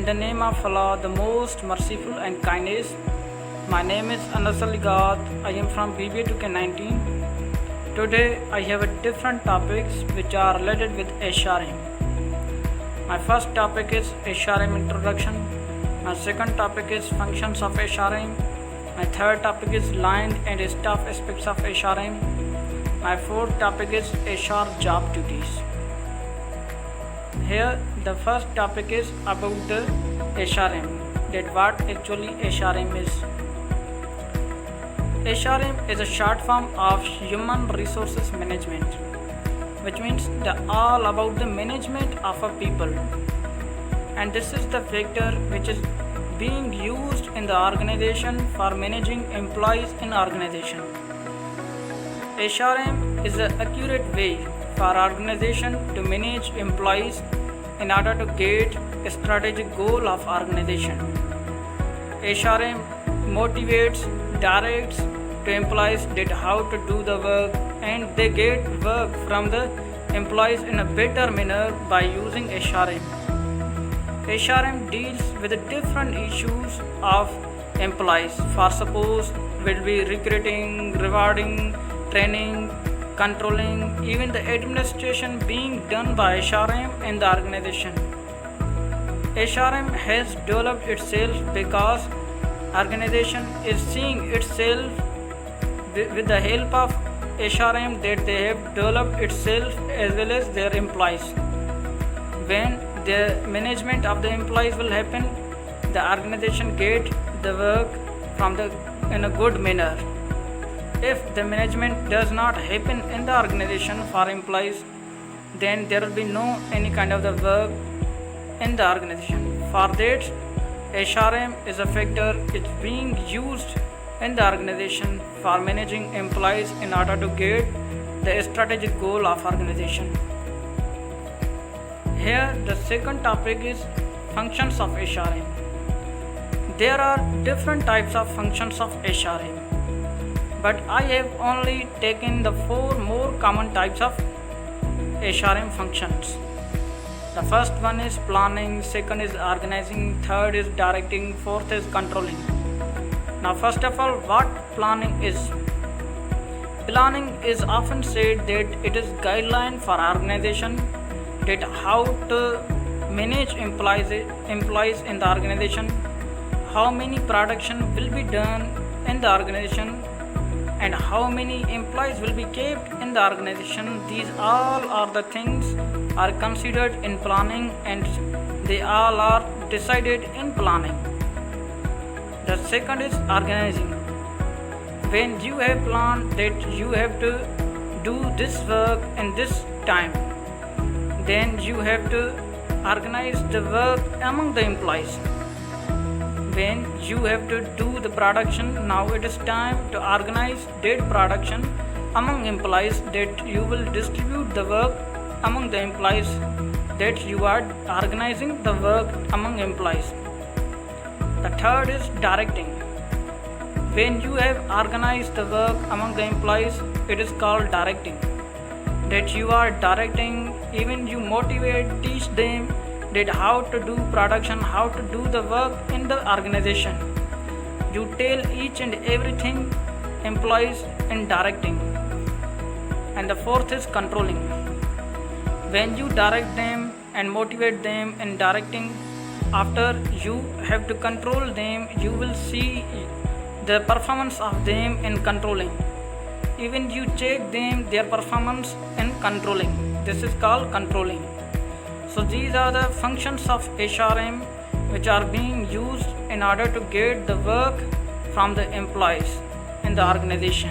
the name of Allah, the most merciful and kindest. My name is Anas Ali Ghat. I am from BBA 2K19. Today I have a different topics which are related with HRM. My first topic is HRM introduction. My second topic is functions of HRM. My third topic is line and staff aspects of HRM. My fourth topic is HR job duties. Here the first topic is about the HRM, that what actually HRM is. HRM is a short form of human resources management, which means the all about the management of a people, and this is the factor which is being used in the organization for managing employees in organization. HRM is an accurate way for organization to manage employees in order to get a strategic goal of organization. HRM motivates, directs to employees that how to do the work, and they get work from the employees in a better manner by using HRM. HRM deals with the different issues of employees. For suppose will be recruiting, rewarding, training, controlling, even the administration being done by HRM in the organization. HRM has developed itself because organization is seeing itself with the help of HRM that they have developed itself as well as their employees. When the management of the employees will happen, the organization get the work from the in a good manner. If the management does not happen in the organization for employees, then there will be no any kind of the work in the organization. For that, HRM is a factor it's being used in the organization for managing employees in order to get the strategic goal of organization. Here the second topic is functions of HRM. There are different types of functions of HRM, but I have only taken the 4 more common types of HRM functions. The first one is planning, second is organizing, third is directing, fourth is controlling. Now first of all, what planning is? Planning is often said that it is guideline for organization that how to manage employees in the organization, how many production will be done in the organization, and how many employees will be kept in the organization. These all are the things are considered in planning, and they all are decided in planning. The second is organizing. When you have planned that you have to do this work in this time, then you have to organize the work among the employees. When you have to do the production, now it is time to organize that production among employees, that you will distribute the work among the employees, that you are organizing the work among employees. The third is directing. When you have organized the work among the employees, it is called directing. That you are directing, even you motivate, teach them that how to do production, how to do the work in the organization. You tell each and everything employees in directing. And the fourth is controlling. When you direct them and motivate them in directing, after you have to control them, you will see the performance of them in controlling. Even you check them their performance in controlling. This is called controlling. So these are the functions of HRM which are being used in order to get the work from the employees in the organization.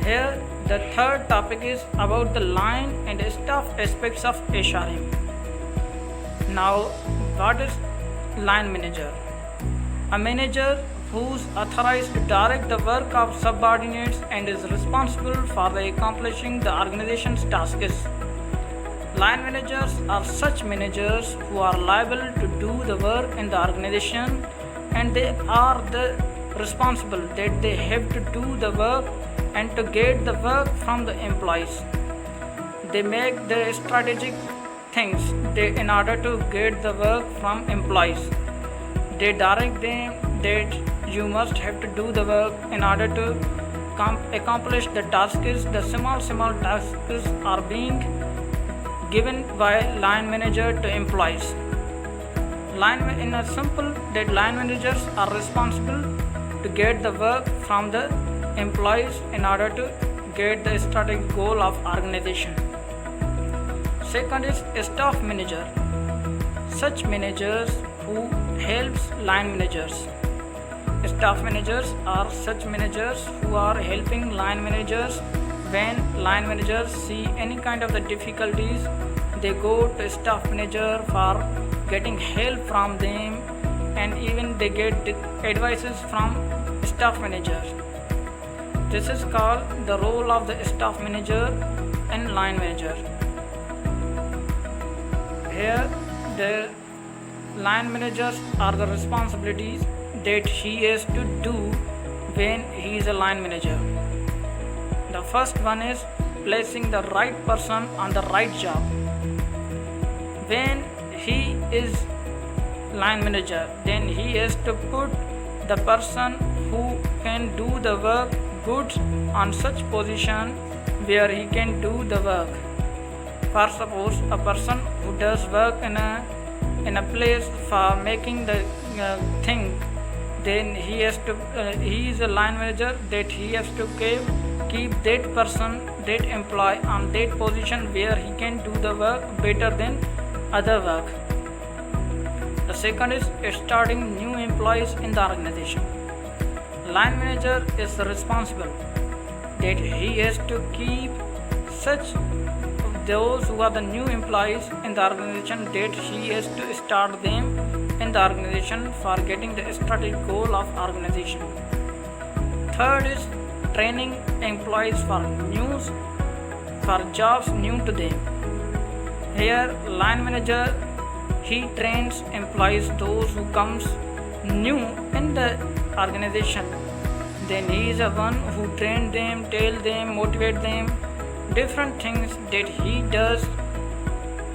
Here the third topic is about the line and staff aspects of HRM. Now what is line manager? A manager who is authorized to direct the work of subordinates and is responsible for accomplishing the organization's tasks. Line managers are such managers who are liable to do the work in the organization, and they are the responsible that they have to do the work and to get the work from the employees. They make the strategic things in order to get the work from employees. They direct them that you must have to do the work in order to accomplish the tasks. The small tasks are being given by line manager to employees. In a simple, that line managers are responsible to get the work from the employees in order to get the strategic goal of organization. Second is staff manager. Such managers who helps line managers. Staff managers are such managers who are helping line managers. When line managers see any kind of the difficulties, they go to staff manager for getting help from them, and even they get advices from staff managers. This is called the role of the staff manager and line manager. Here the line managers are the responsibilities that he has to do when he is a line manager. The first one is placing the right person on the right job. When he is line manager, then he has to put the person who can do the work good on such position where he can do the work. For suppose a person who does work in a place for making the thing, then he is a line manager, that he has to keep that person, that employee on that position where he can do the work better than other work. The second is starting new employees in the organization. Line manager is responsible that he has to keep such those who are the new employees in the organization, that he has to start them in the organization for getting the strategic goal of organization. Third is training employees for jobs new to them. Here line manager, he trains employees, those who comes new in the organization. Then he is the one who train them, tell them, motivate them, different things that he does.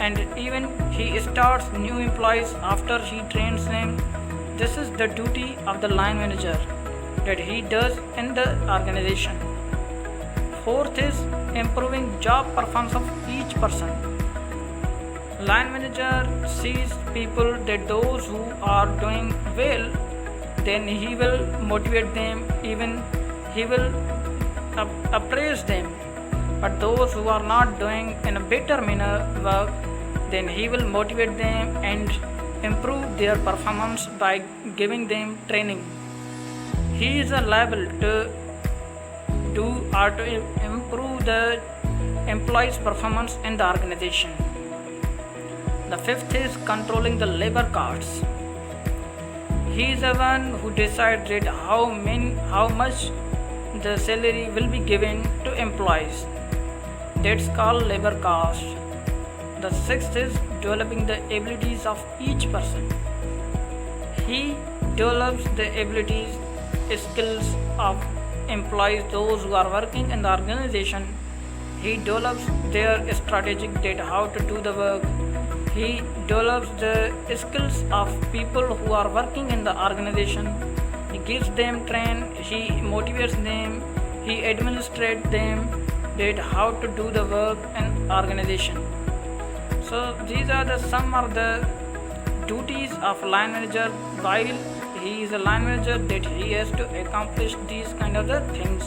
And even he starts new employees after he trains them. This is the duty of the line manager that he does in the organization. Fourth is improving job performance of each person. Line manager sees people that those who are doing well, then he will motivate them, even he will appraise them. But those who are not doing in a better manner work, then he will motivate them and improve their performance by giving them training. He is liable to do or to improve the employees' performance in the organization. The fifth is controlling the labor costs. He is the one who decides that how much the salary will be given to employees. That's called labor cost. The sixth is developing the abilities of each person. He develops the abilities, skills of employees, those who are working in the organization. He develops their strategic data, how to do the work. He develops the skills of people who are working in the organization. He gives them train, he motivates them, he administrates them, that how to do the work in organization. So these are some of the duties of line manager while he is a line manager, that he has to accomplish these kind of the things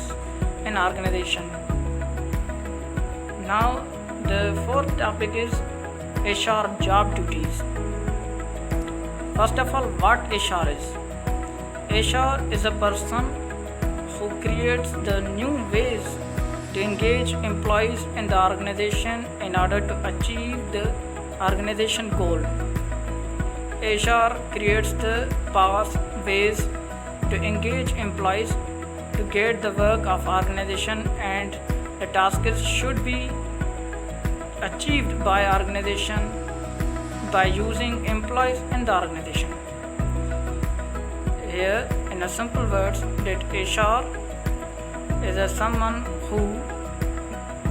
in organization. Now the fourth topic is HR job duties. First of all, what HR is? HR is a person who creates the new ways to engage employees in the organization in order to achieve the organization goal. HR creates the powers, ways to engage employees to get the work of organization, and the tasks should be achieved by organization by using employees in the organization. Here, in a simple words, that HR is someone who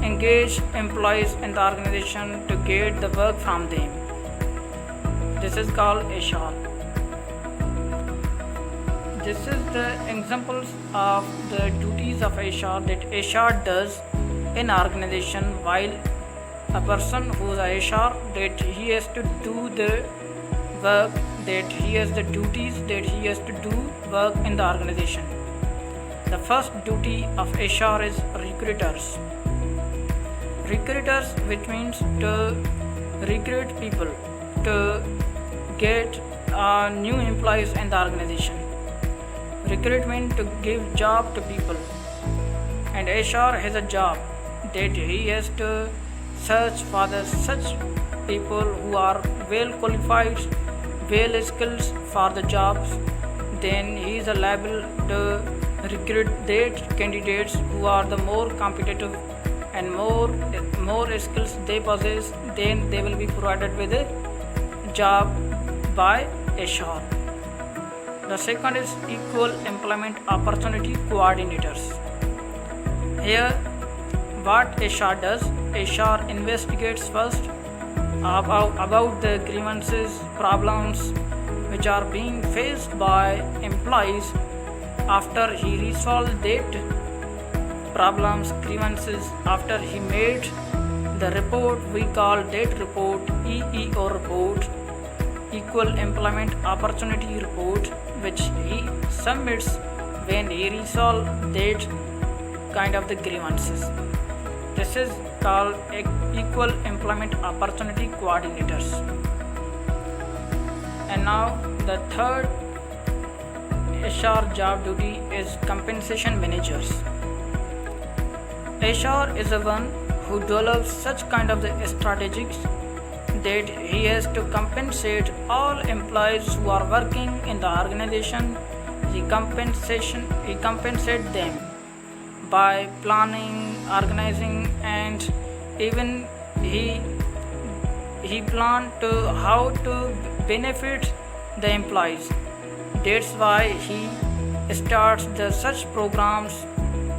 engage employees in the organization to get the work from them. This is called HR. This is the examples of the duties of HR that HR does in organization. While a person who is a HR, that he has to do the work, that he has the duties, that he has to do work in the organization. The first duty of HR is recruiters. Recruiters, which means to recruit people, to get new employees in the organization. Recruitment to give job to people, and HR has a job that he has to search for the such people who are well qualified, well skilled for the jobs. Then he is liable to recruit that candidates who are the more competitive and more skills they possess. Then they will be provided with a job by HR. The second is equal employment opportunity coordinators. Here, what HR does, HR investigates first about the grievances, problems which are being faced by employees. After he resolved that problems, grievances, after he made the report, we call that report EEO report, Equal Employment Opportunity Report, which he submits when he resolves that kind of the grievances. This is called Equal Employment Opportunity Coordinators. And now the third HR job duty is compensation managers. HR is the one who develops such kind of the strategies that he has to compensate all employees who are working in the organization. He compensates them by planning, organizing, and even he planned to how to benefit the employees. That's why he starts the such programs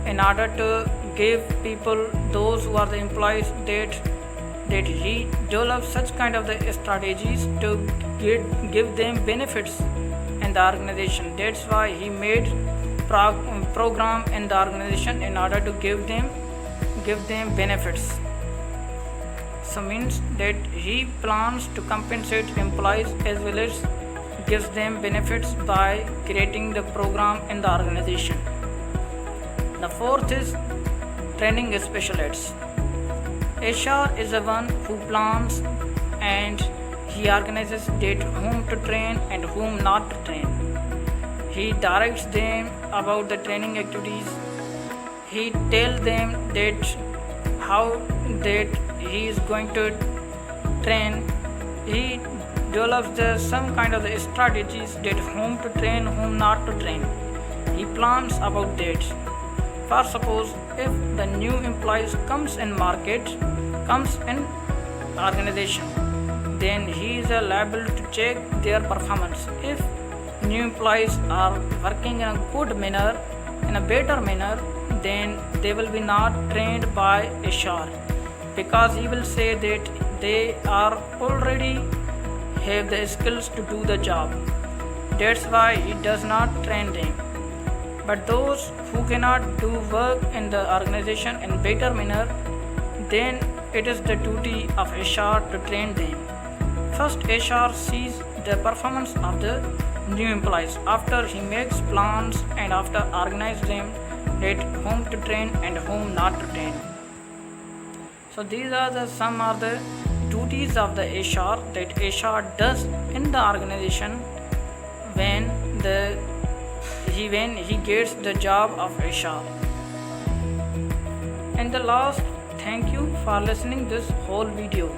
in order to give people, those who are the employees, that he develops such kind of the strategies to give them benefits in the organization. That's why he made program in the organization in order to give them benefits. So means that he plans to compensate employees as well as gives them benefits by creating the program in the organization. The fourth is training specialists. HR is the one who plans and he organizes that whom to train and whom not to train. He directs them about the training activities. He tells them that how that he is going to train. He develops some kind of the strategies that whom to train, whom not to train. He plans about that. For suppose if the new employees comes in organization, then he is liable to check their performance. If new employees are working in a good manner, in a better manner, then they will be not trained by HR, because he will say that they are already have the skills to do the job. That's why he does not train them. But those who cannot do work in the organization in better manner, then it is the duty of HR to train them. First, HR sees the performance of the new employees after he makes plans and after organize them that whom to train and whom not to train. So these are some of the duties of the HR that HR does in the organization when he gets the job of HR. And the last, thank you for listening this whole video.